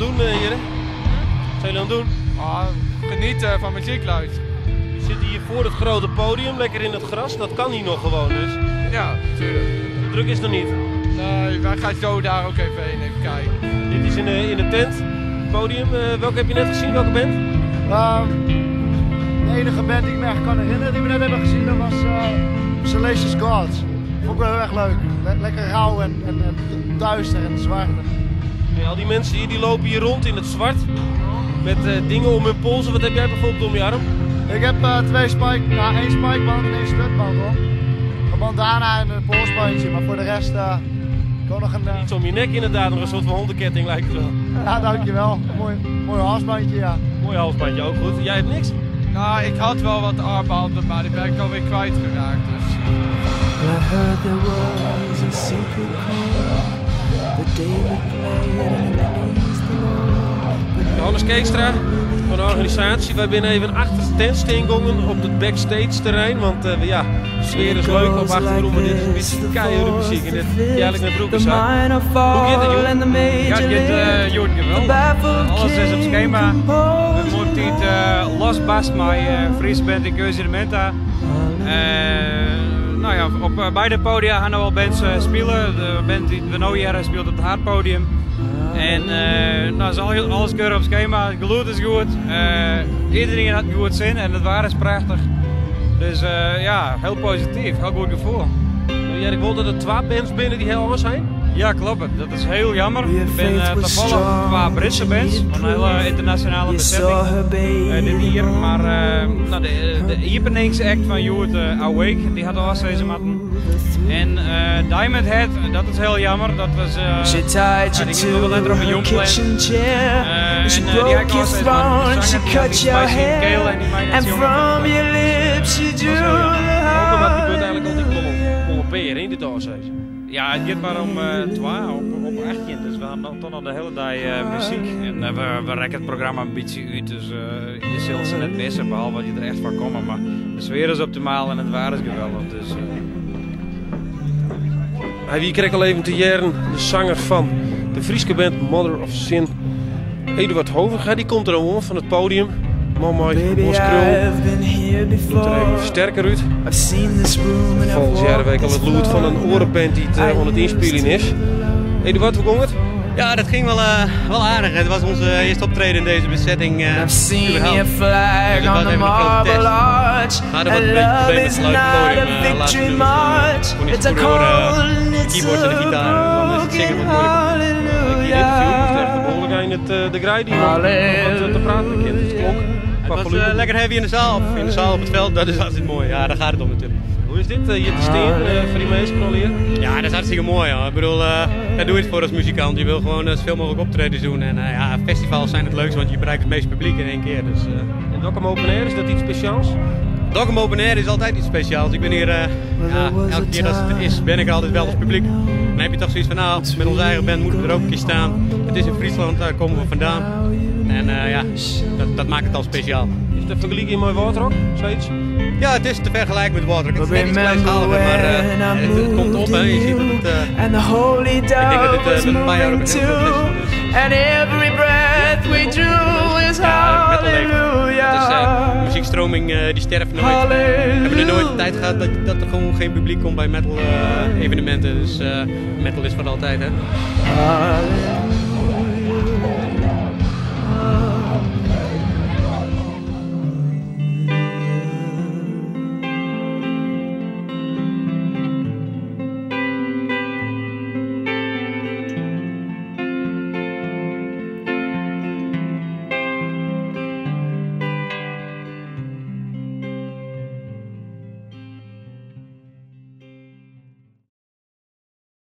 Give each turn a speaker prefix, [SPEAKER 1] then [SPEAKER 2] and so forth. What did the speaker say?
[SPEAKER 1] doen, heren? Wat zijn jullie aan het doen?
[SPEAKER 2] Genieten van muziek luisteren.
[SPEAKER 1] We zitten hier voor het grote podium, lekker in het gras. Dat kan hier nog gewoon, dus.
[SPEAKER 2] Ja, natuurlijk.
[SPEAKER 1] Druk is het nog niet.
[SPEAKER 2] Nee, wij gaan zo daar ook even heen, even kijken.
[SPEAKER 1] Dit is in de tent, het podium. Welke heb je net gezien? Welke band?
[SPEAKER 3] De enige band die ik me echt kan herinneren die we net hebben gezien, dat was Salacious Gods. Vond ik wel heel erg leuk. Lekker rauw en duister en zwart.
[SPEAKER 1] Ja, al die mensen hier die lopen hier rond in het zwart. Met dingen om hun polsen. Wat heb jij bijvoorbeeld om je arm?
[SPEAKER 3] Ik heb één spikeband en één strutband op. Een bandana en een polsbandje, maar voor de rest gewoon nog een...
[SPEAKER 1] Iets om je nek inderdaad, nog een soort van hondenketting lijkt het wel.
[SPEAKER 3] Ja, dankjewel. Mooi halsbandje, ja.
[SPEAKER 1] Mooi halsbandje, ook goed. Jij hebt niks?
[SPEAKER 2] Nou, ik had wel wat armbanden, maar die ben ik alweer kwijtgeraakt. Dus.
[SPEAKER 4] I heard there was a secret chord that David played and pleased the Lord.
[SPEAKER 1] Johannes Keekstra van de organisatie. Wij zijn even achter de tent Steengongen op het backstage terrein. Want ja, de sfeer is leuk op achtergrond, maar dit is een beetje keiharde muziek. En dit je eigenlijk naar broeken zat. Hoe gaat het, Joen?
[SPEAKER 5] Ja, het gaat Joen geweldig. Alles is op schema. We moeten het Los Bast, mijn Fries band in Keuzelementa. Nou ja, op beide podia gaan er wel bands spelen. De band die we nu hier speelt op het Haardpodium. En nou, is alles keurig op schema. Het geluid is goed. Iedereen had goed zin en het waar is prachtig. Dus ja, heel positief, heel goed gevoel.
[SPEAKER 1] Jij wilde er 2 bands binnen die heel anders zijn?
[SPEAKER 5] Ja, klopt. Dat is heel jammer. Ik ben toevallig qua Britse bands, een hele internationale bezetting dit hier. Maar nou, de openingsact van Youth Awake, die had al deze matten. En Diamond Head, dat is heel jammer. Dat was die ging wel net op een jong plan. En die had ik al steeds matten. Die zanger die bij Kale en die mij net jongen.
[SPEAKER 1] Ook wat gebeurt eigenlijk al die koloperen in dit oorzaak?
[SPEAKER 5] Ja, het gaat maar om 2 op 18, dus we hebben toch nog de hele dag muziek. En we rekken het programma een beetje uit, dus je zult ze net missen, behalve wat je er echt van komt. Maar de sfeer is optimaal en het waar is geweldig. Dus,
[SPEAKER 1] Wie kreeg al even te jaren de zanger van de Frieske band Mother of Sin, Eduard Hovenga, die komt er al van het podium. Mooi, ons krul. Doet er even sterker uit. Volgens jaar week al het lood van een orenband die het aan het inspelen is. Eduard, hoe ging het?
[SPEAKER 6] Ja, dat ging wel aardig. Het was onze eerste optreden in deze bezetting. Dus het was even een grote test. We hadden wat problemen met het geluid laatst doen. Kon niet goed horen de keyboards en de gitaar. Dan is het zingen wat moeilijk.
[SPEAKER 1] Ik hier interview moest echt behoorlijk aan het de grij die wat te praten kent. Het klok.
[SPEAKER 6] Het was lekker heavy in de zaal. In de zaal op het veld, dat is altijd mooi. Ja, daar gaat het om natuurlijk.
[SPEAKER 1] Hoe is dit hier te steen voor die meestal hier?
[SPEAKER 6] Ja, dat is hartstikke mooi. Ja. Ik bedoel, daar doe je het voor als muzikant. Je wil gewoon zoveel mogelijk optredens doen. En ja, festivals zijn het leukste, want je bereikt het meeste publiek in één keer. Dus,
[SPEAKER 1] en Dokkum Open Air, is dat iets speciaals?
[SPEAKER 6] Dokkum Open Air is altijd iets speciaals. Ik ben hier, elke keer als het is, ben ik er altijd wel als publiek. Dan heb je toch zoiets van, nou, met onze eigen band moeten we er ook een keer staan. Het is in Friesland, daar komen we vandaan. En ja, dat maakt het al speciaal.
[SPEAKER 1] Is het te vergelijken met Waterrock, zoiets?
[SPEAKER 6] Ja, het is te vergelijken met Waterrock. Het is net iets kleinschaliger, maar het komt op. Hè. Je ziet dat het... ik denk dat het met een paar jaar op een heel groot festival is. Ja, metal de muziekstroming die sterft nooit. We hebben er nooit de tijd gehad dat er gewoon geen publiek komt bij metal evenementen. Dus metal is voor altijd, hè.